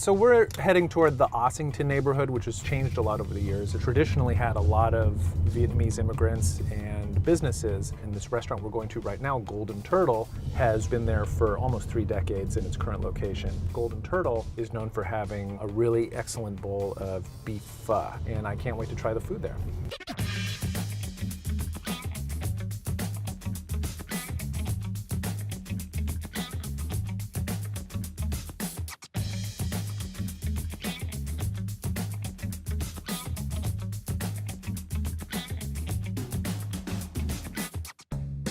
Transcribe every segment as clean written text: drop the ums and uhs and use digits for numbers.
So we're heading toward the Ossington neighborhood, which has changed a lot over the years. It traditionally had a lot of Vietnamese immigrants and businesses. And this restaurant we're going to right now, Golden Turtle, has been there for almost 3 decades in its current location. Golden Turtle is known for having a really excellent bowl of beef pho, and I can't wait to try the food there.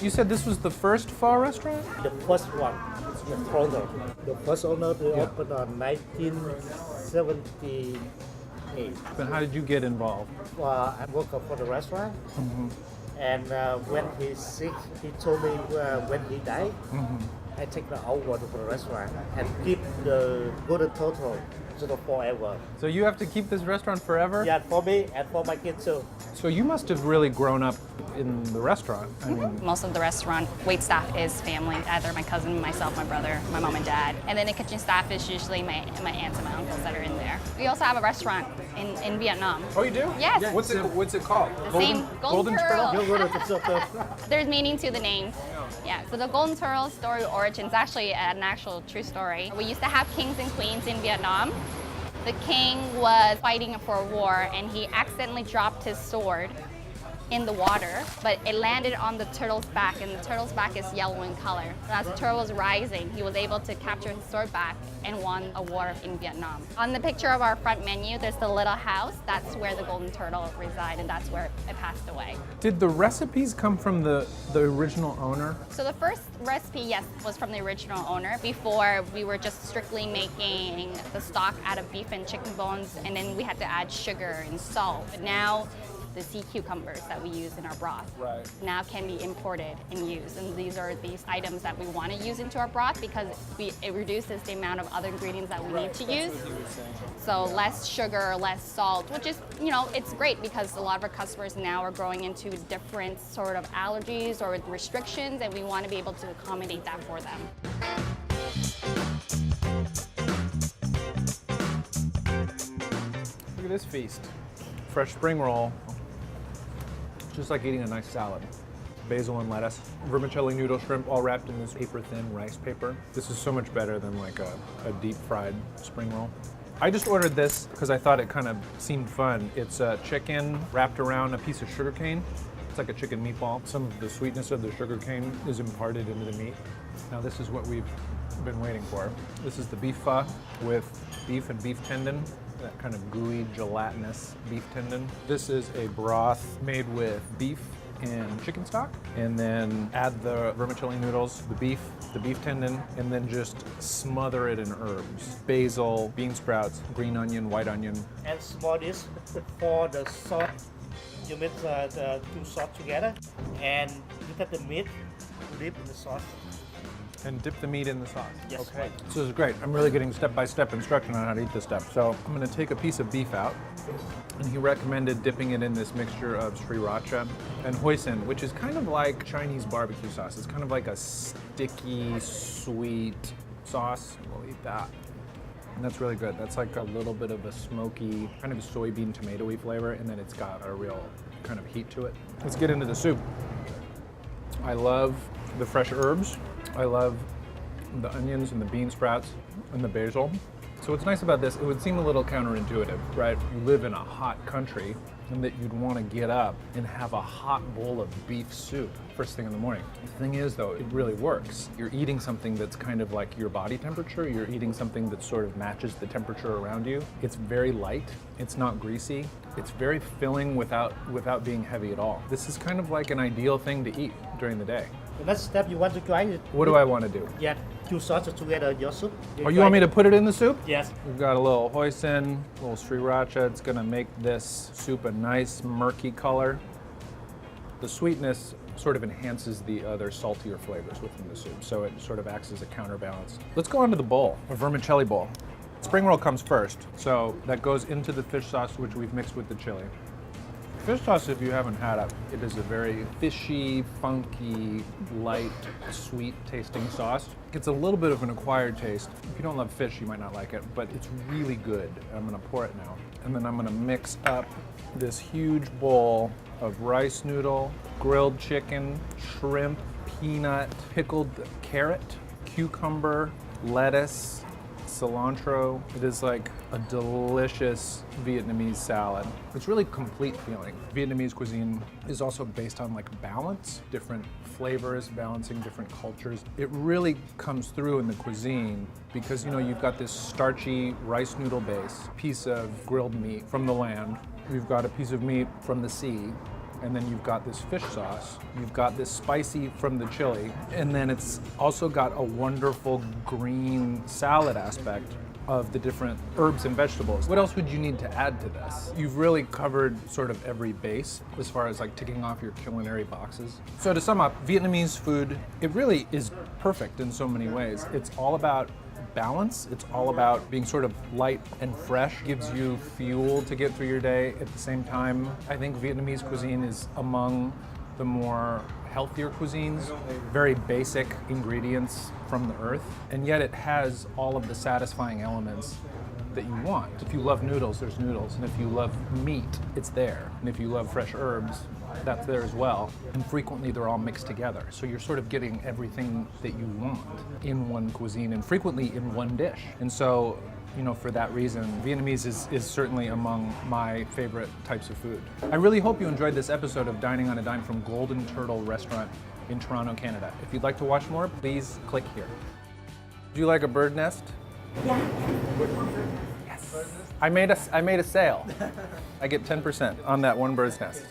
You said this was the first pho restaurant? The first one, the owner. The first owner they opened on 1978. But how did you get involved? I worked for the restaurant, and when he's sick, he told me when he died, I take the award for the restaurant and keep the Golden Turtle forever. So you have to keep this restaurant forever? Yeah, for me and for my kids too. So you must have really grown up in the restaurant. I mean, Most of the restaurant wait staff is family, either my cousin, myself, my brother, my mom and dad. And then the kitchen staff is usually my aunts and my uncles that are in there. We also have a restaurant in Vietnam. oh, you do? Yes. What's it called? The same Golden Turtle. Golden Turtle. There's meaning to the name. Yeah, so the Golden Turtle story origin is actually an actual true story. We used to have kings and queens in Vietnam. The king was fighting for a war and he accidentally dropped his sword in the water, but it landed on the turtle's back, and the turtle's back is yellow in color. And as the turtle was rising, he was able to capture his sword back and won a war in Vietnam. On the picture of our front menu, there's the little house. That's where the Golden Turtle reside, and that's where it passed away. Did the recipes come from the original owner? So the first recipe, yes, was from the original owner. Before, we were just strictly making the stock out of beef and chicken bones, and then we had to add sugar and salt. But now, the sea cucumbers that we use in our broth now can be imported and used. And these are these items that we want to use into our broth because it reduces the amount of other ingredients that we need to use. So less sugar, less salt, which is, it's great because a lot of our customers now are growing into different sort of allergies or restrictions, and we want to be able to accommodate that for them. Look at this feast. Fresh spring roll. Just like eating a nice salad. Basil and lettuce. Vermicelli noodle shrimp all wrapped in this paper-thin rice paper. This is so much better than like a deep-fried spring roll. I just ordered this because I thought it kind of seemed fun. It's chicken wrapped around a piece of sugar cane. It's like a chicken meatball. Some of the sweetness of the sugar cane is imparted into the meat. Now this is what we've been waiting for. This is the beef pho with beef and beef tendon. That kind of gooey, gelatinous beef tendon. This is a broth made with beef and chicken stock, and then add the vermicelli noodles, the beef tendon, and then just smother it in herbs. Basil, bean sprouts, green onion, white onion. And small dish for the sauce. You mix the two sauce together, and you cut the meat, dip in the sauce. And dip the meat in the sauce. Yes. Okay. So this is great. I'm really getting step-by-step instruction on how to eat this stuff. So I'm going to take a piece of beef out, and he recommended dipping it in this mixture of sriracha and hoisin, which is kind of like Chinese barbecue sauce. It's kind of like a sticky, sweet sauce. We'll eat that. And that's really good. That's like a little bit of a smoky, kind of a soybean tomatoey flavor, and then it's got a real kind of heat to it. Let's get into the soup. I love the fresh herbs. I love the onions and the bean sprouts and the basil. So what's nice about this, it would seem a little counterintuitive, right? You live in a hot country and that you'd want to get up and have a hot bowl of beef soup first thing in the morning. The thing is though, it really works. You're eating something that's kind of like your body temperature. You're eating something that sort of matches the temperature around you. It's very light. It's not greasy. It's very filling without being heavy at all. This is kind of like an ideal thing to eat during the day. The next step you want to try it. What do I want to do? Yeah, two sauces together your soup. Oh, you want me to put it in the soup? Yes. We've got a little hoisin, a little sriracha. It's gonna make this soup a nice murky color. The sweetness sort of enhances the other saltier flavors within the soup, so it sort of acts as a counterbalance. Let's go on to the bowl, a vermicelli bowl. Spring roll comes first, so that goes into the fish sauce which we've mixed with the chili. Fish sauce, if you haven't had it, it is a very fishy, funky, light, sweet tasting sauce. It's a little bit of an acquired taste. If you don't love fish, you might not like it, but it's really good. I'm gonna pour it now. And then I'm gonna mix up this huge bowl of rice noodle, grilled chicken, shrimp, peanut, pickled carrot, cucumber, lettuce, cilantro. It is like a delicious Vietnamese salad. It's really complete feeling. Vietnamese cuisine is also based on like balance, different flavors, balancing different cultures. It really comes through in the cuisine because, you know, you've got this starchy rice noodle base, piece of grilled meat from the land. You've got a piece of meat from the sea, and then you've got this fish sauce. You've got this spicy from the chili, and then it's also got a wonderful green salad aspect of the different herbs and vegetables. What else would you need to add to this? You've really covered sort of every base as far as like ticking off your culinary boxes. So to sum up, Vietnamese food, it really is perfect in so many ways. It's all about balance. It's all about being sort of light and fresh, gives you fuel to get through your day. At the same time, I think Vietnamese cuisine is among the more healthier cuisines, very basic ingredients from the earth, and yet it has all of the satisfying elements that you want. If you love noodles, there's noodles, and if you love meat, it's there. And if you love fresh herbs, that's there as well. And frequently they're all mixed together. So you're sort of getting everything that you want in one cuisine and frequently in one dish. And so, you know, for that reason, Vietnamese is certainly among my favorite types of food. I really hope you enjoyed this episode of Dining on a Dime from Golden Turtle Restaurant in Toronto, Canada. If you'd like to watch more, please click here. Do you like a bird nest? Yeah. Yes. I made a sale. I get 10% on that one bird's nest.